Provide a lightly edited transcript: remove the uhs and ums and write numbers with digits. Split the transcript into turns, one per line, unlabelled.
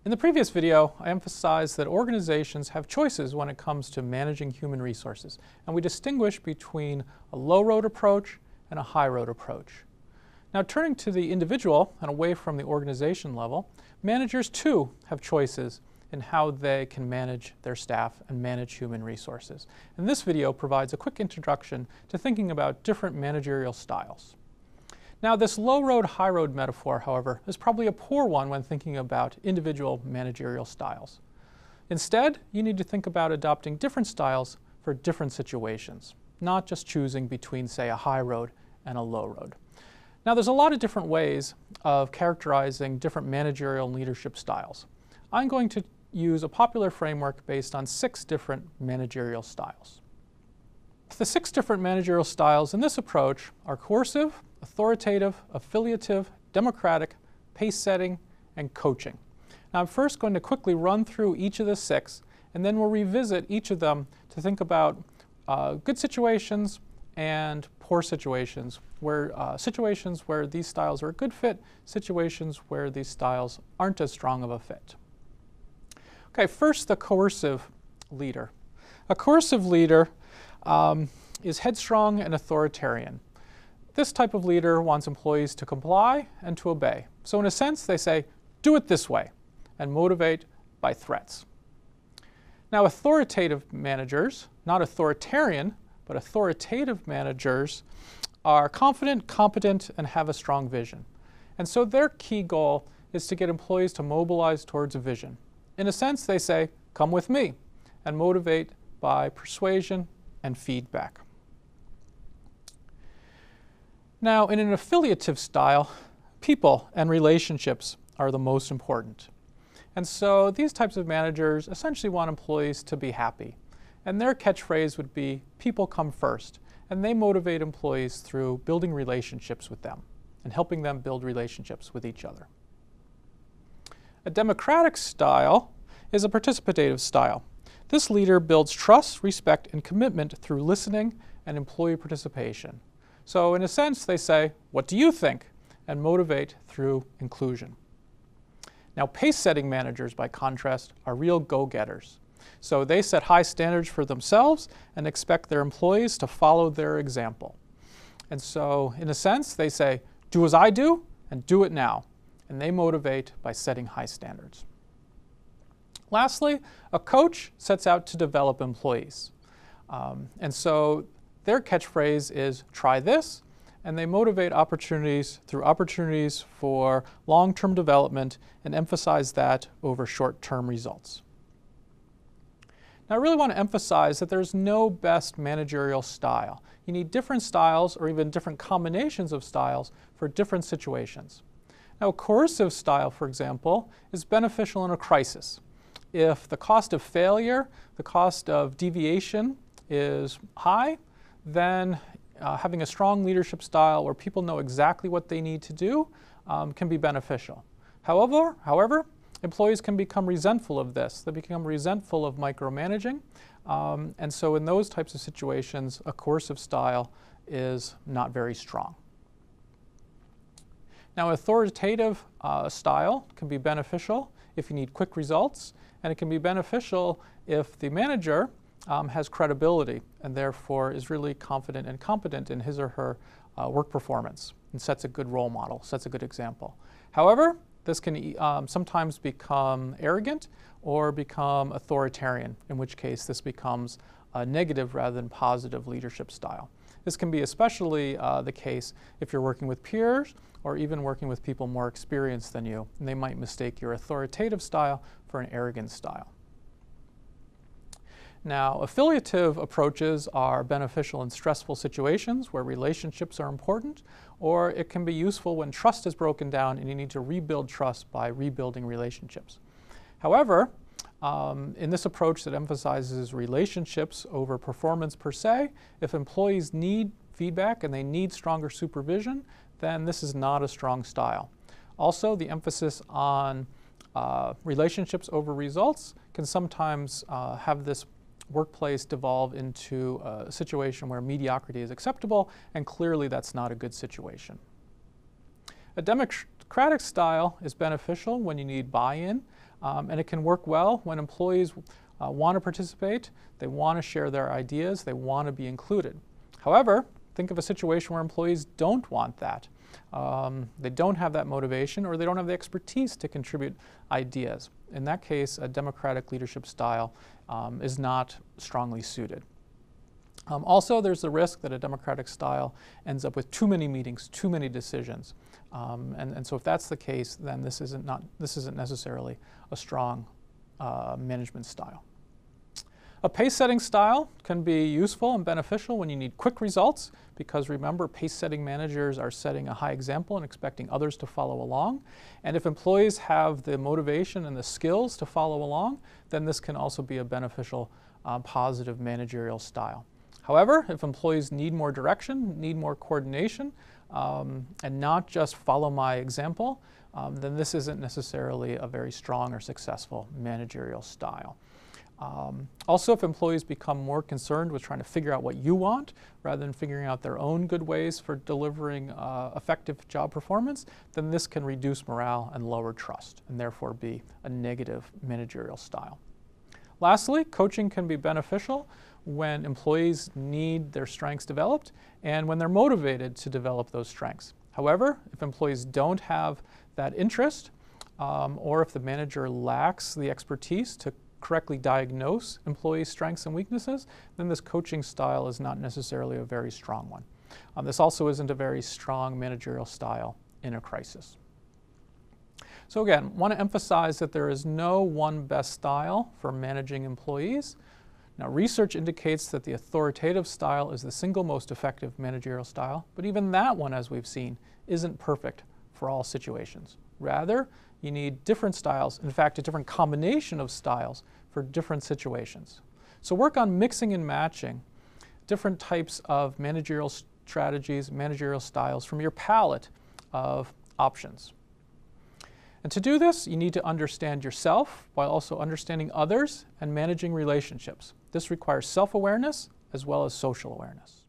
In the previous video, I emphasized that organizations have choices when it comes to managing human resources, and we distinguish between a low-road approach and a high-road approach. Now, turning to the individual and away from the organization level, managers too have choices in how they can manage their staff and manage human resources. And this video provides a quick introduction to thinking about different managerial styles. Now, this low-road, high-road metaphor, however, is probably a poor one when thinking about individual managerial styles. Instead, you need to think about adopting different styles for different situations, not just choosing between, say, a high road and a low road. Now, there's a lot of different ways of characterizing different managerial leadership styles. I'm going to use a popular framework based on 6 different managerial styles. The 6 different managerial styles in this approach are coercive, authoritative, affiliative, democratic, pace-setting, and coaching. Now, I'm first going to quickly run through each of the 6, and then we'll revisit each of them to think about good situations and poor situations where these styles are a good fit, situations where these styles aren't as strong of a fit. Okay, first, the coercive leader. A coercive leader is headstrong and authoritarian. This type of leader wants employees to comply and to obey. So in a sense, they say, do it this way, and motivate by threats. Now, authoritative managers, not authoritarian, but authoritative managers, are confident, competent, and have a strong vision. And so their key goal is to get employees to mobilize towards a vision. In a sense, they say, come with me, and motivate by persuasion and feedback. Now, in an affiliative style, people and relationships are the most important. And so these types of managers essentially want employees to be happy. And their catchphrase would be, people come first. And they motivate employees through building relationships with them and helping them build relationships with each other. A democratic style is a participative style. This leader builds trust, respect, and commitment through listening and employee participation. So in a sense, they say, what do you think? And motivate through inclusion. Now, pace-setting managers, by contrast, are real go-getters. So they set high standards for themselves and expect their employees to follow their example. And so, in a sense, they say, do as I do and do it now. And they motivate by setting high standards. Lastly, a coach sets out to develop employees. And so their catchphrase is, try this, and they motivate opportunities through opportunities for long-term development and emphasize that over short-term results. Now, I really want to emphasize that there's no best managerial style. You need different styles or even different combinations of styles for different situations. Now, a coercive style, for example, is beneficial in a crisis. If the cost of failure, the cost of deviation is high, then having a strong leadership style where people know exactly what they need to do can be beneficial. However, employees can become resentful of this. They become resentful of micromanaging. And so in those types of situations, a coercive style is not very strong. Now, authoritative style can be beneficial if you need quick results, and it can be beneficial if the manager has credibility and therefore is really confident and competent in his or her work performance and sets a good role model, sets a good example. However, this can sometimes become arrogant or become authoritarian, in which case this becomes a negative rather than positive leadership style. This can be especially the case if you're working with peers or even working with people more experienced than you, and they might mistake your authoritative style for an arrogant style. Now, affiliative approaches are beneficial in stressful situations where relationships are important, or it can be useful when trust is broken down and you need to rebuild trust by rebuilding relationships. However, in this approach that emphasizes relationships over performance per se, if employees need feedback and they need stronger supervision, then this is not a strong style. Also, the emphasis on relationships over results can sometimes have this workplace devolve into a situation where mediocrity is acceptable, and clearly that's not a good situation. A democratic style is beneficial when you need buy-in And it can work well when employees want to participate, they want to share their ideas, they want to be included. However, think of a situation where employees don't want that. They don't have that motivation, or they don't have the expertise to contribute ideas. In that case, a democratic leadership style is not strongly suited. Also, there's the risk that a democratic style ends up with too many meetings, too many decisions. And so if that's the case, then this isn't necessarily a strong management style. A pace-setting style can be useful and beneficial when you need quick results, because remember, pace-setting managers are setting a high example and expecting others to follow along. And if employees have the motivation and the skills to follow along, then this can also be a beneficial, positive managerial style. However, if employees need more direction, need more coordination, and not just follow my example, then this isn't necessarily a very strong or successful managerial style. Also, if employees become more concerned with trying to figure out what you want rather than figuring out their own good ways for delivering effective job performance, then this can reduce morale and lower trust, and therefore be a negative managerial style. Lastly, coaching can be beneficial when employees need their strengths developed and when they're motivated to develop those strengths. However, if employees don't have that interest, or if the manager lacks the expertise to correctly diagnose employees' strengths and weaknesses, then this coaching style is not necessarily a very strong one. This also isn't a very strong managerial style in a crisis. So again, I want to emphasize that there is no one best style for managing employees. Now, research indicates that the authoritative style is the single most effective managerial style, but even that one, as we've seen, isn't perfect for all situations. Rather, you need different styles, in fact, a different combination of styles for different situations. So work on mixing and matching different types of managerial strategies, managerial styles from your palette of options. And to do this, you need to understand yourself while also understanding others and managing relationships. This requires self-awareness as well as social awareness.